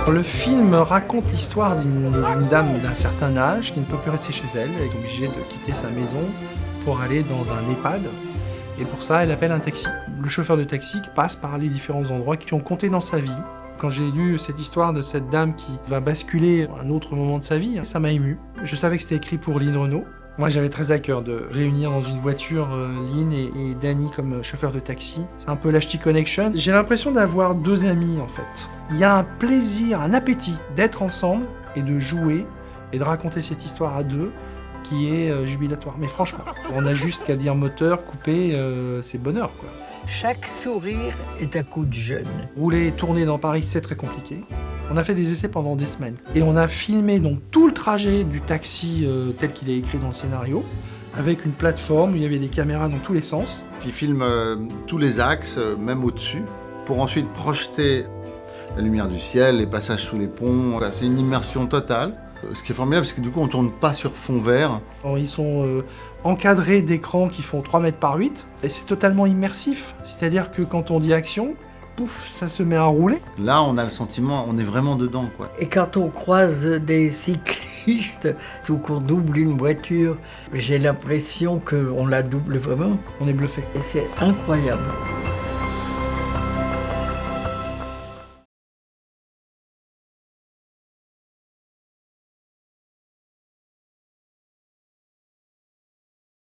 Le film raconte l'histoire d'une dame d'un certain âge qui ne peut plus rester chez elle. Elle est obligée de quitter sa maison pour aller dans un EHPAD. Et pour ça, elle appelle un taxi. Le chauffeur de taxi passe par les différents endroits qui ont compté dans sa vie. Quand j'ai lu cette histoire de cette dame qui va basculer à un autre moment de sa vie, ça m'a ému. Je savais que c'était écrit pour Lynn Renaud. Moi, j'avais très à cœur de réunir dans une voiture Lynn et Danny comme chauffeur de taxi. C'est un peu l'HT Connection. J'ai l'impression d'avoir deux amis, en fait. Il y a un plaisir, un appétit d'être ensemble et de jouer et de raconter cette histoire à deux qui est jubilatoire. Mais franchement, on a juste qu'à dire moteur, couper, c'est bonheur, quoi. Chaque sourire est un coup de jeune. Rouler et tourner dans Paris, c'est très compliqué. On a fait des essais pendant des semaines. Et on a filmé donc tout le trajet du taxi tel qu'il est écrit dans le scénario, avec une plateforme où il y avait des caméras dans tous les sens. Il filme tous les axes, même au-dessus, pour ensuite projeter la lumière du ciel, les passages sous les ponts. Voilà, c'est une immersion totale. Ce qui est formidable, c'est que du coup, on ne tourne pas sur fond vert. Alors, ils sont encadrés d'écrans qui font 3 mètres par 8, et c'est totalement immersif. C'est-à-dire que quand on dit action, pouf, ça se met à rouler. Là, on a le sentiment, on est vraiment dedans, quoi. Et quand on croise des cyclistes ou qu'on double une voiture, j'ai l'impression qu'on la double vraiment. On est bluffé. Et c'est incroyable.